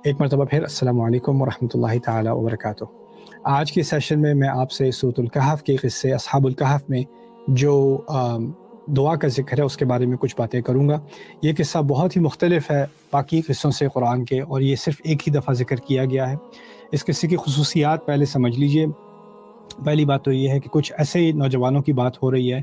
ایک مرتبہ پھر السلام علیکم ورحمۃ اللہ تعالی وبرکاتہ۔ آج کے سیشن میں میں آپ سے سورۃ الکہف کے قصے اصحاب الکہف میں جو دعا کا ذکر ہے اس کے بارے میں کچھ باتیں کروں گا۔ یہ قصہ بہت ہی مختلف ہے باقی قصوں سے قرآن کے، اور یہ صرف ایک ہی دفعہ ذکر کیا گیا ہے۔ اس قصے کی خصوصیات پہلے سمجھ لیجئے۔ پہلی بات تو یہ ہے کہ کچھ ایسے نوجوانوں کی بات ہو رہی ہے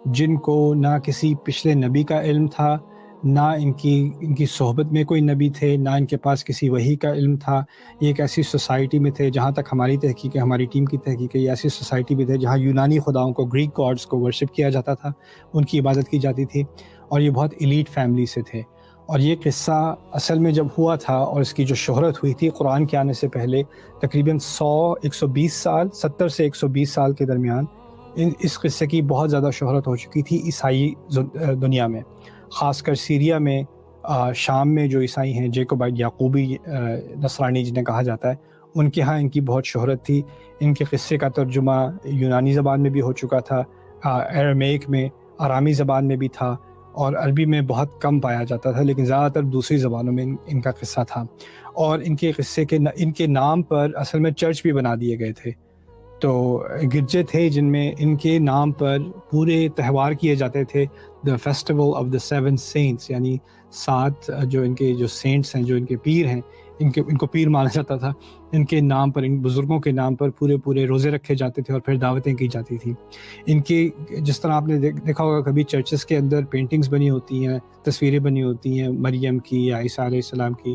جن کو نہ کسی پچھلے نبی کا علم تھا، نہ ان کی صحبت میں کوئی نبی تھے، نہ ان کے پاس کسی وحی کا علم تھا۔ یہ ایک ایسی سوسائٹی میں تھے، جہاں تک ہماری تحقیق ہے، ہماری ٹیم کی تحقیق ہے، یہ ایسی سوسائٹی میں تھے جہاں یونانی خداؤں کو، گریک گاڈز کو ورشپ کیا جاتا تھا، ان کی عبادت کی جاتی تھی، اور یہ بہت ایلیٹ فیملی سے تھے۔ اور یہ قصہ اصل میں جب ہوا تھا اور اس کی جو شہرت ہوئی تھی قرآن کے آنے سے پہلے تقریباً 120 سال 70 سے 120 سال کے درمیان اس قصے کی بہت زیادہ شہرت ہو چکی تھی عیسائی دنیا میں، خاص کر سیریا میں، شام میں جو عیسائی ہیں، جیکوبائٹ یعقوبی نصرانی جنہیں کہا جاتا ہے، ان کے ہاں ان کی بہت شہرت تھی۔ ان کے قصے کا ترجمہ یونانی زبان میں بھی ہو چکا تھا، ایرمیک میں، آرامی زبان میں بھی تھا، اور عربی میں بہت کم پایا جاتا تھا، لیکن زیادہ تر دوسری زبانوں میں ان کا قصہ تھا۔ اور ان کے قصے کے ان کے نام پر اصل میں چرچ بھی بنا دیے گئے تھے، تو گرجے تھے جن میں ان کے نام پر پورے تہوار کیے جاتے تھے، دا فیسٹیول آف دا 7 سینٹس، یعنی 7 جو ان کے جو سینٹس ہیں، جو ان کے پیر ہیں، ان کو پیر مانا جاتا تھا، ان کے نام پر، ان بزرگوں کے نام پر پورے روزے رکھے جاتے تھے اور پھر دعوتیں کی جاتی تھیں۔ ان کے جس طرح آپ نے دیکھا ہوگا کبھی چرچز کے اندر پینٹنگز بنی ہوتی ہیں، تصویریں بنی ہوتی ہیں مریم کی یا عیسیٰ علیہ السلام کی،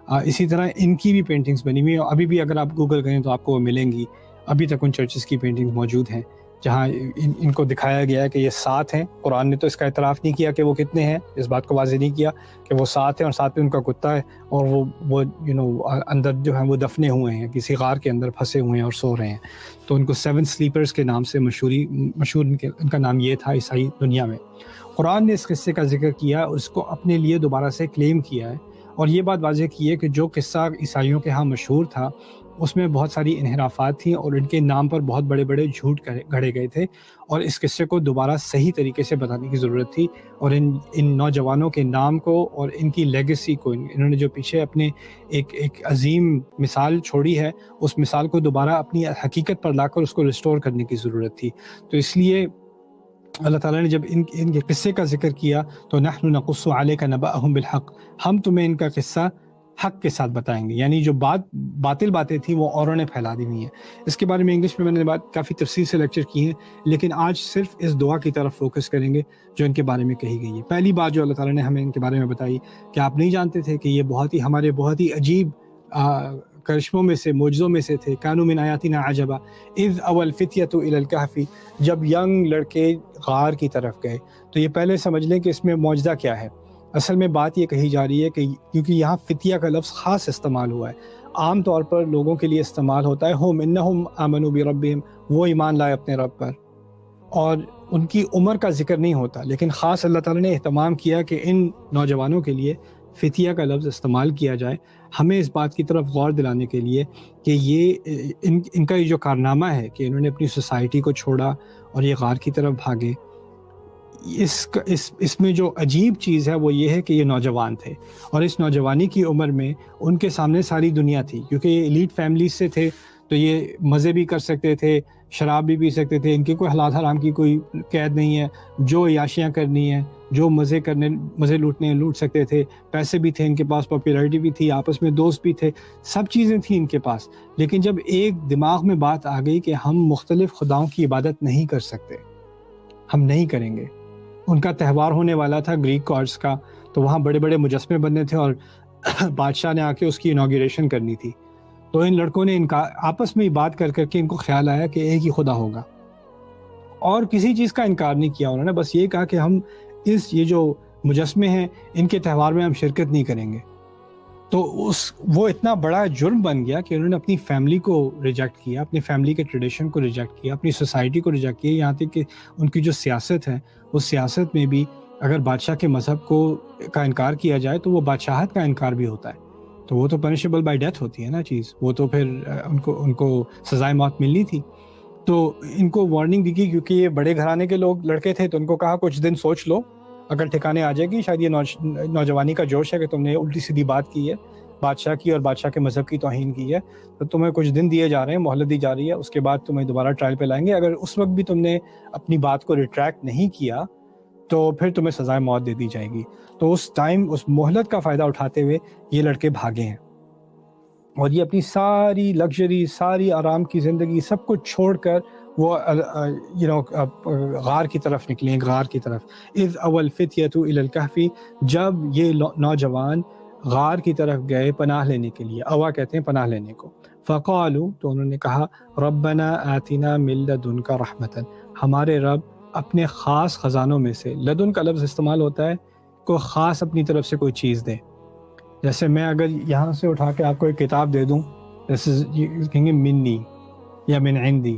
اسی طرح ان کی بھی پینٹنگز بنی ہوئی ہیں، ابھی بھی اگر آپ گوگل کریں تو آپ کو وہ ملیں گی۔ ابھی تک ان چرچز کی پینٹنگ موجود ہیں جہاں ان کو دکھایا گیا ہے کہ یہ 7 ہیں۔ قرآن نے تو اس کا اعتراف نہیں کیا کہ وہ کتنے ہیں، اس بات کو واضح نہیں کیا کہ وہ 7 ہیں، اور ساتھ میں ان کا کتا ہے، اور وہ اندر جو ہیں وہ دفنے ہوئے ہیں، کسی غار کے اندر پھنسے ہوئے ہیں اور سو رہے ہیں۔ تو ان کو 7 سلیپرز کے نام سے مشہور ان کا نام یہ تھا عیسائی دنیا میں۔ قرآن نے اس قصے کا ذکر کیا، اس کو اپنے لیے دوبارہ سے کلیم کیا ہے، اور یہ بات واضح کی ہے کہ جو قصہ عیسائیوں کے ہاں مشہور تھا اس میں بہت ساری انحرافات تھیں، اور ان کے نام پر بہت بڑے جھوٹ گھڑے گئے تھے، اور اس قصے کو دوبارہ صحیح طریقے سے بتانے کی ضرورت تھی، اور ان نوجوانوں کے نام کو اور ان کی لیگیسی کو، انہوں نے جو پیچھے اپنے ایک عظیم مثال چھوڑی ہے، اس مثال کو دوبارہ اپنی حقیقت پر لا کر اس کو ریسٹور کرنے کی ضرورت تھی۔ تو اس لیے اللہ تعالیٰ نے جب ان کے قصے کا ذکر کیا تو نحن نقص علیک نبأہم بالحق، ہم تمہیں ان کا قصہ حق کے ساتھ بتائیں گے، یعنی جو باطل باتیں تھیں وہ اوروں نے پھیلا دی ہوئی ہیں۔ اس کے بارے میں انگلش میں نے بات کافی تفصیل سے لیکچر کی ہے، لیکن آج صرف اس دعا کی طرف فوکس کریں گے جو ان کے بارے میں کہی گئی ہے۔ پہلی بات جو اللہ تعالیٰ نے ہمیں ان کے بارے میں بتائی کہ آپ نہیں جانتے تھے کہ یہ ہمارے بہت ہی عجیب کرشموں میں سے، معجزوں میں سے تھے۔ کانوا من آیاتنا عجبا اذ اوى الفتية الى الكهف، جب ینگ لڑکے غار کی طرف گئے۔ تو یہ پہلے سمجھ لیں کہ اس میں معجزہ کیا ہے۔ اصل میں بات یہ کہی جا رہی ہے کہ کیونکہ یہاں فتیہ کا لفظ خاص استعمال ہوا ہے، عام طور پر لوگوں کے لیے استعمال ہوتا ہے ہم انہم آمنوا بربہم، وہ ایمان لائے اپنے رب پر، اور ان کی عمر کا ذکر نہیں ہوتا، لیکن خاص اللہ تعالیٰ نے اہتمام کیا کہ ان نوجوانوں کے لیے فتیہ کا لفظ استعمال کیا جائے، ہمیں اس بات کی طرف غور دلانے کے لیے کہ یہ ان کا یہ جو کارنامہ ہے کہ انہوں نے اپنی سوسائٹی کو چھوڑا اور یہ غار کی طرف بھاگے، اس میں جو عجیب چیز ہے وہ یہ ہے کہ یہ نوجوان تھے، اور اس نوجوانی کی عمر میں ان کے سامنے ساری دنیا تھی، کیونکہ یہ ایلیٹ فیملیز سے تھے تو یہ مزے بھی کر سکتے تھے، شراب بھی پی سکتے تھے، ان کی کوئی حلال حرام کی کوئی قید نہیں ہے، جو عیاشیاں کرنی ہیں، جو مزے لوٹنے لوٹ سکتے تھے، پیسے بھی تھے ان کے پاس، پاپولیرٹی بھی تھی، آپس میں دوست بھی تھے، سب چیزیں تھیں ان کے پاس۔ لیکن جب ایک دماغ میں بات آ گئی کہ ہم مختلف خداؤں کی عبادت نہیں کر سکتے، ہم نہیں کریں گے۔ ان کا تہوار ہونے والا تھا گریک گاڈز کا، تو وہاں بڑے مجسمے بننے تھے اور بادشاہ نے آ کے اس کی انوگریشن کرنی تھی، تو ان لڑکوں نے آپس میں بات کر کے ان کو خیال آیا کہ ایک ہی خدا ہوگا، اور کسی چیز کا انکار نہیں کیا انہوں نے، بس یہ کہا کہ ہم یہ جو مجسمے ہیں ان کے تہوار میں ہم شرکت نہیں کریں گے۔ تو وہ اتنا بڑا جرم بن گیا کہ انہوں نے اپنی فیملی کو ریجیکٹ کیا، اپنی فیملی کے ٹریڈیشن کو ریجیکٹ کیا، اپنی سوسائٹی کو ریجیکٹ کیا، یہاں تک کہ ان کی جو سیاست ہے اس سیاست میں بھی اگر بادشاہ کے مذہب کا انکار کیا جائے تو وہ بادشاہت کا انکار بھی ہوتا ہے، تو وہ تو پنشیبل بائی ڈیتھ ہوتی ہے نا چیز، وہ تو پھر ان کو سزائے موت ملنی تھی۔ تو ان کو وارننگ دی گئی، کیونکہ یہ بڑے گھرانے کے لڑکے تھے، تو ان کو کہا کچھ دن سوچ لو، اگر ٹھکانے آ جائے گی، شاید یہ نوجوانی کا جوش ہے کہ تم نے الٹی سیدھی بات کی ہے، بادشاہ کی اور بادشاہ کے مذہب کی توہین کی ہے، تو تمہیں کچھ دن دیے جا رہے ہیں، مہلت دی جا رہی ہے، اس کے بعد تمہیں دوبارہ ٹرائل پہ لائیں گے، اگر اس وقت بھی تم نے اپنی بات کو ریٹریکٹ نہیں کیا تو پھر تمہیں سزائے موت دے دی جائے گی۔ تو اس ٹائم اس مہلت کا فائدہ اٹھاتے ہوئے یہ لڑکے بھاگے ہیں، اور یہ اپنی ساری لگژری، ساری آرام کی زندگی، سب کچھ چھوڑ کر وہ غار کی طرف نکلے، غار کی طرف۔ اذ اول فتیۃ الی الکہف، جب یہ نوجوان غار کی طرف گئے پناہ لینے کے لیے، اوا کہتے ہیں پناہ لینے کو۔ فقالوا، تو انہوں نے کہا، ربنا آتنا من لدنک رحمتا، ہمارے رب اپنے خاص خزانوں میں سے، لدن کا لفظ استعمال ہوتا ہے کوئی خاص اپنی طرف سے کوئی چیز دے۔ جیسے میں اگر یہاں سے اٹھا کے آپ کو ایک کتاب دے دوں، کہیں گے منی یا من عندی،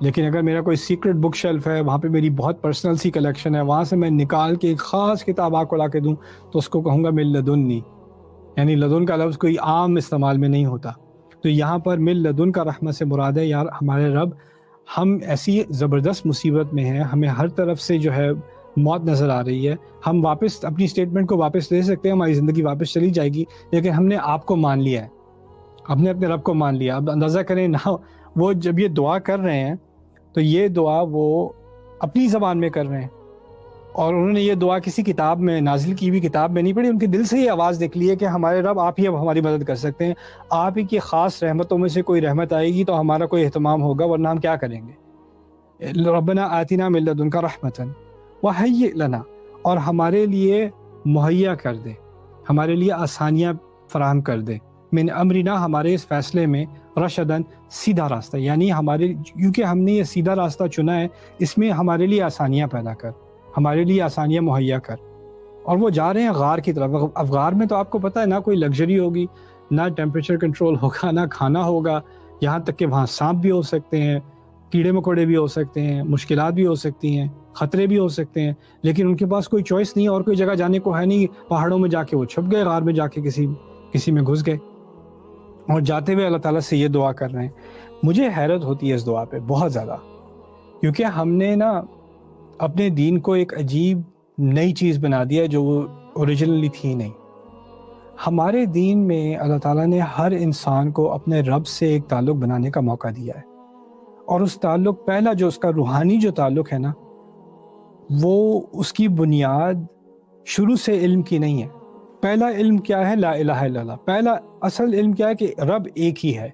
لیکن اگر میرا کوئی سیکرٹ بک شیلف ہے، وہاں پہ میری بہت پرسنل سی کلیکشن ہے، وہاں سے میں نکال کے ایک خاص کتاب آپ کو لا کے دوں تو اس کو کہوں گا من لدنی، یعنی لدن کا لفظ کوئی عام استعمال میں نہیں ہوتا۔ تو یہاں پر من لدن کا رحمت سے مراد ہے یار ہمارے رب، ہم ایسی زبردست مصیبت میں ہیں، ہمیں ہر طرف سے جو ہے موت نظر آ رہی ہے، ہم واپس اپنی اسٹیٹمنٹ کو واپس لے سکتے ہیں، ہماری زندگی واپس چلی جائے گی، لیکن ہم نے آپ کو مان لیا ہے، ہم نے اپنے رب کو مان لیا۔ اب اندازہ کریں نا، وہ جب یہ دعا کر رہے ہیں تو یہ دعا وہ اپنی زبان میں کر رہے ہیں، اور انہوں نے یہ دعا کسی کتاب میں، نازل کی ہوئی کتاب میں نہیں پڑھی، ان کے دل سے یہ آواز نکلی ہے کہ ہمارے رب آپ ہی اب ہماری مدد کر سکتے ہیں، آپ ہی کی خاص رحمتوں میں سے کوئی رحمت آئے گی تو ہمارا کوئی اہتمام ہوگا، ورنہ ہم کیا کریں گے۔ ربنا آتنا من لدنک رحمتا وہیئ لنا، اور ہمارے لیے مہیا کر دے، ہمارے لیے آسانیاں فراہم کر دے، من امرنا، ہمارے اس فیصلے میں، رشدن، سیدھا راستہ، یعنی ہمارے، کیونکہ ہم نے یہ سیدھا راستہ چنا ہے، اس میں ہمارے لیے آسانیاں پیدا کر، ہمارے لیے آسانیاں مہیا کر۔ اور وہ جا رہے ہیں غار کی طرف۔ اب غار میں تو آپ کو پتہ ہے نہ کوئی لگژری ہوگی، نہ ٹیمپریچر کنٹرول ہوگا، نہ کھانا ہوگا، یہاں تک کہ وہاں سانپ بھی ہو سکتے ہیں، کیڑے مکوڑے بھی ہو سکتے ہیں، مشکلات بھی ہو سکتی ہیں، خطرے بھی ہو سکتے ہیں، لیکن ان کے پاس کوئی چوائس نہیں، اور کوئی جگہ جانے کو ہے نہیں، پہاڑوں میں جا کے وہ چھپ گئے، غار میں جا کے کسی میں گھس گئے، اور جاتے ہوئے اللہ تعالیٰ سے یہ دعا کر رہے ہیں۔ مجھے حیرت ہوتی ہے اس دعا پہ بہت زیادہ، کیونکہ ہم نے نا اپنے دین کو ایک عجیب نئی چیز بنا دیا جو وہ اوریجنلی تھی نہیں۔ ہمارے دین میں اللہ تعالیٰ نے ہر انسان کو اپنے رب سے ایک تعلق بنانے کا موقع دیا ہے، اور اس تعلق، پہلا جو اس کا روحانی جو تعلق ہے نا، وہ اس کی بنیاد شروع سے علم کی نہیں ہے۔ پہلا علم کیا ہے؟ لا الہ الا اللہ۔ پہلا اصل علم کیا ہے کہ رب ایک ہی ہے،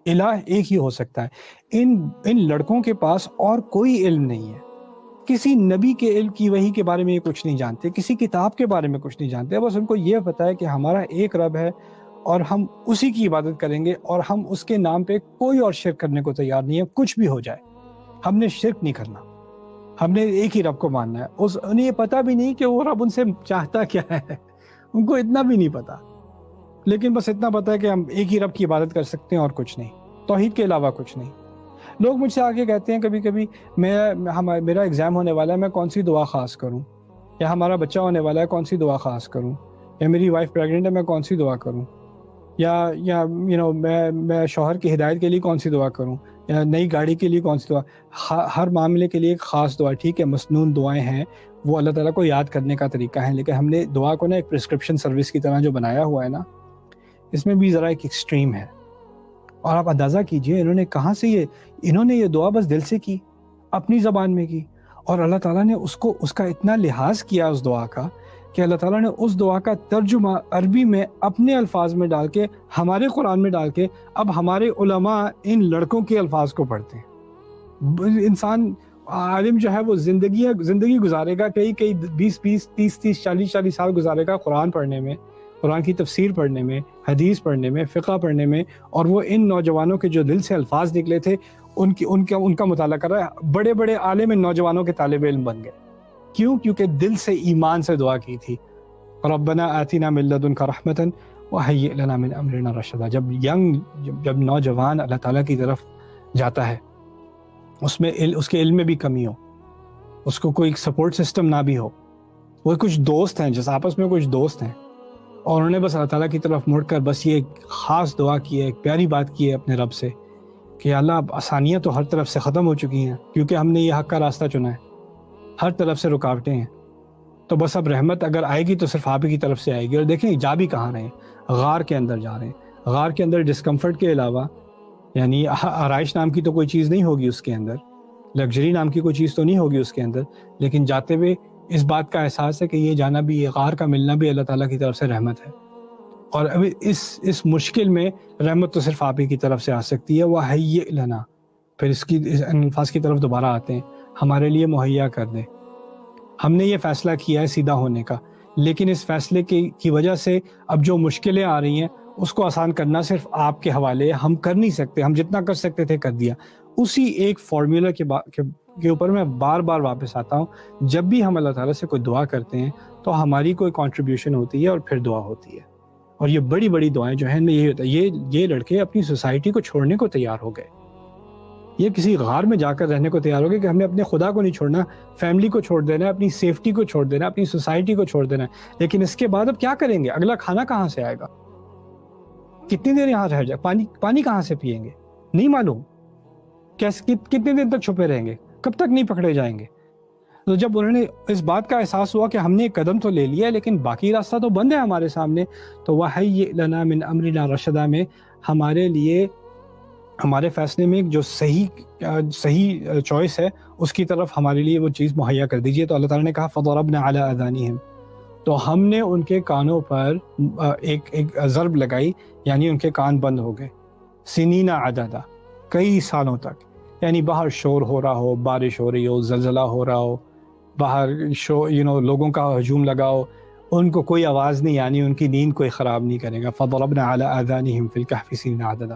الہ ایک ہی ہو سکتا ہے۔ ان لڑکوں کے پاس اور کوئی علم نہیں ہے، کسی نبی کے علم کی وحی کے بارے میں یہ کچھ نہیں جانتے، کسی کتاب کے بارے میں کچھ نہیں جانتے، بس ان کو یہ پتہ ہے کہ ہمارا ایک رب ہے اور ہم اسی کی عبادت کریں گے، اور ہم اس کے نام پہ کوئی اور شرک کرنے کو تیار نہیں ہے، کچھ بھی ہو جائے ہم نے شرک نہیں کرنا، ہم نے ایک ہی رب کو ماننا ہے۔ انہیں یہ پتہ بھی نہیں کہ وہ رب ان سے چاہتا کیا ہے، ان کو اتنا بھی نہیں پتا، لیکن بس اتنا پتا ہے کہ ہم ایک ہی رب کی عبادت کر سکتے ہیں اور کچھ نہیں، توحید کے علاوہ کچھ نہیں۔ لوگ مجھ سے آگے کہتے ہیں کبھی کبھی، میرا ایگزام ہونے والا ہے، میں کون سی دعا خاص کروں، یا ہمارا بچہ ہونے والا ہے، کون سی دعا خاص کروں، یا میری وائف پریگننٹ ہے، میں کون سی دعا کروں، یا میں شوہر کی ہدایت کے لیے کون سی دعا کروں، یا نئی گاڑی کے لیے کون سی دعا۔ ہر معاملے کے لیے ایک خاص دعا، ٹھیک ہے، مسنون دعائیں ہیں، وہ اللہ تعالیٰ کو یاد کرنے کا طریقہ ہے، لیکن ہم نے دعا کو نا ایک پرسکرپشن سروس کی طرح جو بنایا ہوا ہے نا، اس میں بھی ذرا ایک ایکسٹریم ہے۔ اور آپ اندازہ کیجئے انہوں نے کہاں سے انہوں نے یہ دعا بس دل سے کی، اپنی زبان میں کی، اور اللہ تعالیٰ نے اس کا اتنا لحاظ کیا اس دعا کا کہ اللہ تعالیٰ نے اس دعا کا ترجمہ عربی میں اپنے الفاظ میں ڈال کے، ہمارے قرآن میں ڈال کے، اب ہمارے علماء ان لڑکوں کے الفاظ کو پڑھتے ہیں۔ انسان عالم جو ہے وہ زندگی گزارے گا، کئی 20 30 40 سال گزارے گا قرآن پڑھنے میں، قرآن کی تفسیر پڑھنے میں، حدیث پڑھنے میں، فقہ پڑھنے میں، اور وہ ان نوجوانوں کے جو دل سے الفاظ نکلے تھے ان کا مطالعہ کر رہا ہے۔ بڑے بڑے عالم ان نوجوانوں کے طالب علم بن گئے، کیوں؟ کیونکہ دل سے ایمان سے دعا کی تھی، ربنا آتنا من لدنک رحمتا وہیئ لنا من امرنا رشدا۔ جب نوجوان اللہ تعالیٰ کی طرف جاتا ہے، اس کے علم میں بھی کمی ہو، اس کو کوئی سپورٹ سسٹم نہ بھی ہو، وہ کچھ دوست ہیں، جیسے آپس میں کچھ دوست ہیں، اور انہوں نے بس اللہ تعالیٰ کی طرف مڑ کر بس یہ ایک خاص دعا کی ہے، ایک پیاری بات کی ہے اپنے رب سے کہ اللہ اب آسانیاں تو ہر طرف سے ختم ہو چکی ہیں، کیونکہ ہم نے یہ حق کا راستہ چنا ہے، ہر طرف سے رکاوٹیں ہیں، تو بس اب رحمت اگر آئے گی تو صرف آپ ہی کی طرف سے آئے گی۔ اور دیکھیں جا بھی کہاں رہے ہیں، غار کے اندر جا رہے ہیں. غار کے اندر ڈسکمفرٹ کے علاوہ یعنی آرائش نام کی تو کوئی چیز نہیں ہوگی اس کے اندر, لگژری نام کی کوئی چیز تو نہیں ہوگی اس کے اندر, لیکن جاتے ہوئے اس بات کا احساس ہے کہ یہ جانا بھی, یہ غار کا ملنا بھی اللہ تعالیٰ کی طرف سے رحمت ہے. اور ابھی اس مشکل میں رحمت تو صرف آپ ہی کی طرف سے آ سکتی ہے. وَهَيِّئْ لَنَا, پھر اس الفاظ کی طرف دوبارہ آتے ہیں, ہمارے لیے مہیا کر دے. ہم نے یہ فیصلہ کیا ہے سیدھا ہونے کا, لیکن اس فیصلے کی وجہ سے اب جو مشکلیں آ رہی ہیں اس کو آسان کرنا صرف آپ کے حوالے ہے. ہم کر نہیں سکتے, ہم جتنا کر سکتے تھے کر دیا. اسی ایک فارمولا کے اوپر میں بار بار واپس آتا ہوں. جب بھی ہم اللہ تعالیٰ سے کوئی دعا کرتے ہیں تو ہماری کوئی کنٹریبیوشن ہوتی ہے اور پھر دعا ہوتی ہے. اور یہ بڑی بڑی دعائیں جو ہیں ان میں یہی ہوتا ہے, یہ لڑکے اپنی سوسائٹی کو چھوڑنے کو تیار ہو گئے. یہ کسی غار میں جا کر رہنے کو تیار ہو گئے کہ ہم نے اپنے خدا کو نہیں چھوڑنا, فیملی کو چھوڑ دینا ہے, اپنی سیفٹی کو چھوڑ دینا ہے, اپنی سوسائٹی کو چھوڑ دینا ہے. لیکن اس کے بعد اب کیا کریں گے؟ اگلا کھانا کہاں سے آئے گا؟ کتنی دیر یہاں رہ جائے, پانی کہاں سے پئیں گے؟ نہیں معلوم. کتنے دن تک چھپے رہیں گے؟ کب تک نہیں پکڑے جائیں گے؟ تو جب انہوں نے اس بات کا احساس ہوا کہ ہم نے ایک قدم تو لے لیا ہے لیکن باقی راستہ تو بند ہے ہمارے سامنے, تو وَهَيِّئْ لَنَا مِنْ أَمْرِنَا رَشَدًا میں ہمارے لیے, ہمارے فیصلے میں جو صحیح چوائس ہے اس کی طرف ہمارے لیے وہ چیز مہیا کر دیجیے. تو اللہ تعالیٰ نے کہا فَضَرَبْنَا عَلَىٰ آذَانِهِمْ, تو ہم نے ان کے کانوں پر ایک ضرب لگائی, یعنی ان کے کان بند ہو گئے. سنین عددا, کئی سالوں تک. یعنی باہر شور ہو رہا ہو, بارش ہو رہی ہو, زلزلہ ہو رہا ہو, باہر لوگوں کا ہجوم لگاؤ, ان کو کوئی آواز نہیں آنی, ان کی نیند کوئی خراب نہیں کرے گا. فضربنا علی آذانہم فی الکہف سنین عددا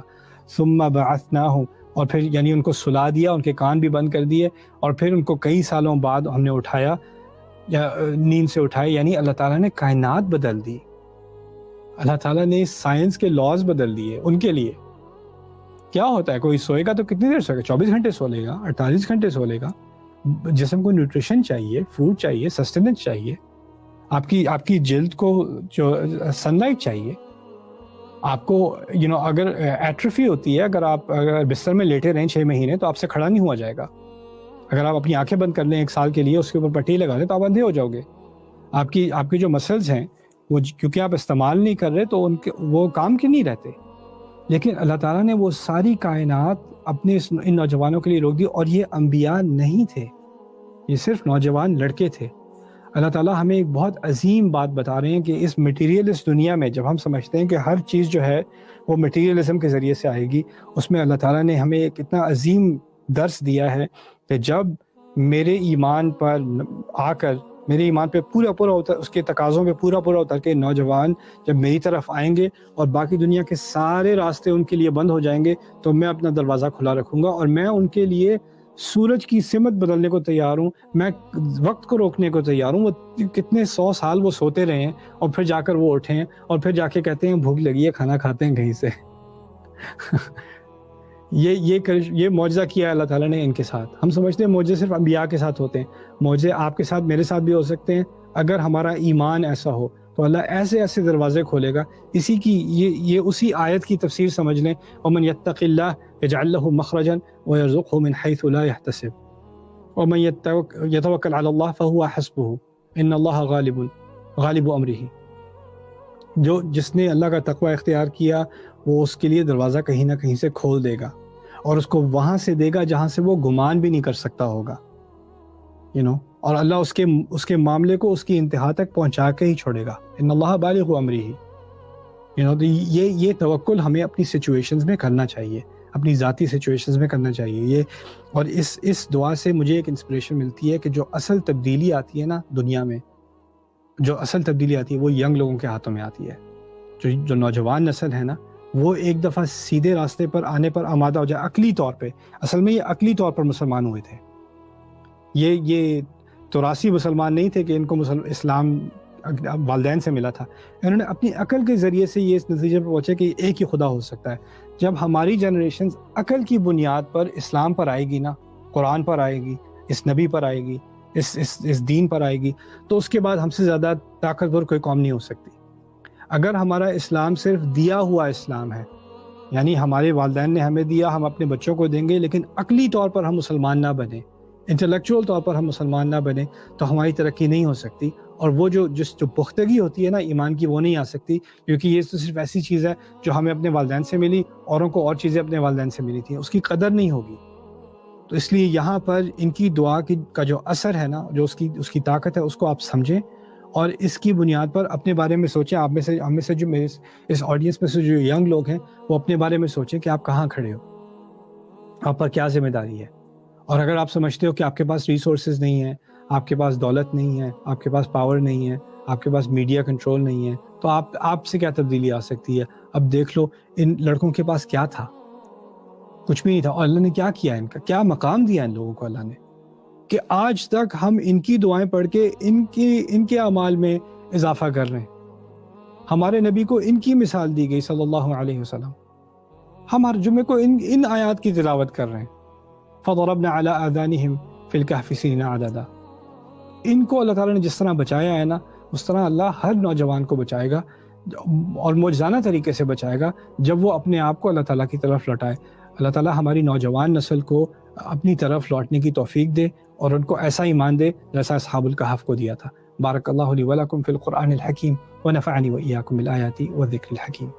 ثم بعثناہم, اور پھر یعنی ان کو سلا دیا, ان کے کان بھی بند کر دیے, اور پھر ان کو کئی سالوں بعد ہم نے اٹھایا, یا نیند سے اٹھائے. یعنی اللہ تعالیٰ نے کائنات بدل دی, اللہ تعالیٰ نے سائنس کے لاز بدل دیے ان کے لیے. کیا ہوتا ہے, کوئی سوئے گا تو کتنی دیر سوئے گا؟ 24 گھنٹے سو لے گا, 48 گھنٹے سو لے گا. جسم کو نیوٹریشن چاہیے, فوڈ چاہیے, سسٹیننس چاہیے, آپ کی جلد کو جو سن لائٹ چاہیے. آپ کو اگر ایٹروفی ہوتی ہے, اگر بستر میں لیٹے رہیں 6 مہینے تو آپ سے کھڑا نہیں ہوا جائے گا. اگر آپ اپنی آنکھیں بند کر لیں 1 سال کے لیے, اس کے اوپر پٹی لگا لیں تو آپ اندھے ہو جاؤ گے. آپ کی جو مسلز ہیں وہ کیونکہ آپ استعمال نہیں کر رہے تو وہ کام کے نہیں رہتے. لیکن اللہ تعالیٰ نے وہ ساری کائنات اپنے ان نوجوانوں کے لیے روک دی, اور یہ انبیاء نہیں تھے, یہ صرف نوجوان لڑکے تھے. اللہ تعالیٰ ہمیں ایک بہت عظیم بات بتا رہے ہیں کہ اس مٹیریلسٹ دنیا میں جب ہم سمجھتے ہیں کہ ہر چیز جو ہے وہ مٹیریلزم کے ذریعے سے آئے گی, اس میں اللہ تعالیٰ نے ہمیں ایک اتنا عظیم درس دیا ہے کہ جب میرے ایمان پر آ کر, میرے ایمان پہ پورا اس کے تقاضوں پہ پورا اتر کے نوجوان جب میری طرف آئیں گے اور باقی دنیا کے سارے راستے ان کے لیے بند ہو جائیں گے, تو میں اپنا دروازہ کھلا رکھوں گا, اور میں ان کے لیے سورج کی سمت بدلنے کو تیار ہوں, میں وقت کو روکنے کو تیار ہوں. وہ کتنے 100 سال وہ سوتے رہے ہیں, اور پھر جا کر وہ اٹھیں, اور پھر جا کے کہتے ہیں بھوک لگی ہے, کھانا کھاتے ہیں کہیں سے. یہ معجزہ کیا ہے اللہ تعالیٰ نے ان کے ساتھ. ہم سمجھتے ہیں معجزے صرف انبیاء کے ساتھ ہوتے ہیں, معجزے آپ کے ساتھ, میرے ساتھ بھی ہو سکتے ہیں. اگر ہمارا ایمان ایسا ہو تو اللہ ایسے دروازے کھولے گا. یہ اسی آیت کی تفسیر سمجھ لیں, وَمَن يَتَّقِ اللَّهَ يَجْعَلْ لَهُ مَخْرَجًا وَيَرْزُقْهُ مِنْ حَيْثُ لَا يَحْتَسِبُ وَمَن يَتَوَكَّلْ عَلَى اللَّهِ فَهُوَ حَسْبُهُ إِنَّ اللَّهَ غَالِبُ أَمْرِهِ. جس نے اللہ کا تقوی اختیار کیا وہ اس کے لیے دروازہ کہیں نہ کہیں سے کھول دے گا, اور اس کو وہاں سے دے گا جہاں سے وہ گمان بھی نہیں کر سکتا ہوگا. اور اللہ اس کے معاملے کو اس کی انتہا تک پہنچا کے ہی چھوڑے گا. ان اللہ بالغ امرہ. یہ توکل ہمیں اپنی سچویشنز میں کرنا چاہیے, اپنی ذاتی سچویشنز میں کرنا چاہیے. اور اس دعا سے مجھے ایک انسپریشن ملتی ہے کہ جو اصل تبدیلی آتی ہے نا دنیا میں, جو اصل تبدیلی آتی ہے وہ ینگ لوگوں کے ہاتھوں میں آتی ہے. جو نوجوان نسل ہے نا, وہ ایک دفعہ سیدھے راستے پر آنے پر آمادہ ہو جائے عقلی طور پہ. اصل میں یہ عقلی طور پر مسلمان ہوئے تھے, یہ توراسی مسلمان نہیں تھے کہ ان کو اسلام والدین سے ملا تھا. انہوں نے اپنی عقل کے ذریعے سے یہ اس نتیجے پر پہنچے کہ ایک ہی خدا ہو سکتا ہے. جب ہماری جنریشنز عقل کی بنیاد پر اسلام پر آئے گی نا, قرآن پر آئے گی, اس نبی پر آئے گی, اس دین پر آئے گی, تو اس کے بعد ہم سے زیادہ طاقتور کوئی قوم نہیں ہو سکتی. اگر ہمارا اسلام صرف دیا ہوا اسلام ہے, یعنی ہمارے والدین نے ہمیں دیا, ہم اپنے بچوں کو دیں گے, لیکن عقلی طور پر ہم مسلمان نہ بنیں, انٹلیکچوئل طور پر ہم مسلمان نہ بنیں, تو ہماری ترقی نہیں ہو سکتی. اور وہ جو پختگی ہوتی ہے نا ایمان کی، وہ نہیں آ سکتی، کیونکہ یہ تو صرف ایسی چیز ہے جو ہمیں اپنے والدین سے ملی، اوروں کو اور چیزیں اپنے والدین سے ملی تھیں، اس کی قدر نہیں ہوگی۔ تو اس لیے یہاں پر ان کی دعا کا جو اثر ہے نا، جو اس کی طاقت ہے، اس کو آپ سمجھیں اور اس کی بنیاد پر اپنے بارے میں سوچیں۔ آپ میں سے ہم میں سے جو میرے اس آڈینس میں سے جو ینگ لوگ ہیں، وہ اپنے بارے میں سوچیں کہ آپ کہاں کھڑے ہو، آپ پر کیا ذمہ داری ہے۔ اور اگر آپ سمجھتے ہو کہ آپ کے پاس ریسورسز نہیں ہیں، آپ کے پاس دولت نہیں ہے، آپ کے پاس پاور نہیں ہے، آپ کے پاس میڈیا کنٹرول نہیں ہے، تو آپ سے کیا تبدیلی آ سکتی ہے؟ اب دیکھ لو ان لڑکوں کے پاس کیا تھا، کچھ بھی نہیں تھا، اور اللہ نے کیا کیا، ان کا کیا مقام دیا ان لوگوں کو اللہ نے، کہ آج تک ہم ان کی دعائیں پڑھ کے ان کے اعمال میں اضافہ کر رہے ہیں۔ ہمارے نبی کو ان کی مثال دی گئی صلی اللہ علیہ وسلم، ہم ہر جمعے کو ان آیات کی تلاوت کر رہے ہیں۔ فضربنا على آذانهم في الكهف سنين عددا۔ ان کو اللہ تعالیٰ نے جس طرح بچایا ہے نا، اس طرح اللہ ہر نوجوان کو بچائے گا، اور معجزانہ طریقے سے بچائے گا جب وہ اپنے آپ کو اللہ تعالیٰ کی طرف لوٹائے۔ اللہ تعالیٰ ہماری نوجوان نسل کو اپنی طرف لوٹنے کی توفیق دے اور ان کو ایسا ایمان دے جیسا اصحاب الکہف کو دیا تھا۔ بارک اللہ لی ولکم فی القرآن الحکیم ونفعنی وإیاکم بالآیات والذکر الحکیم۔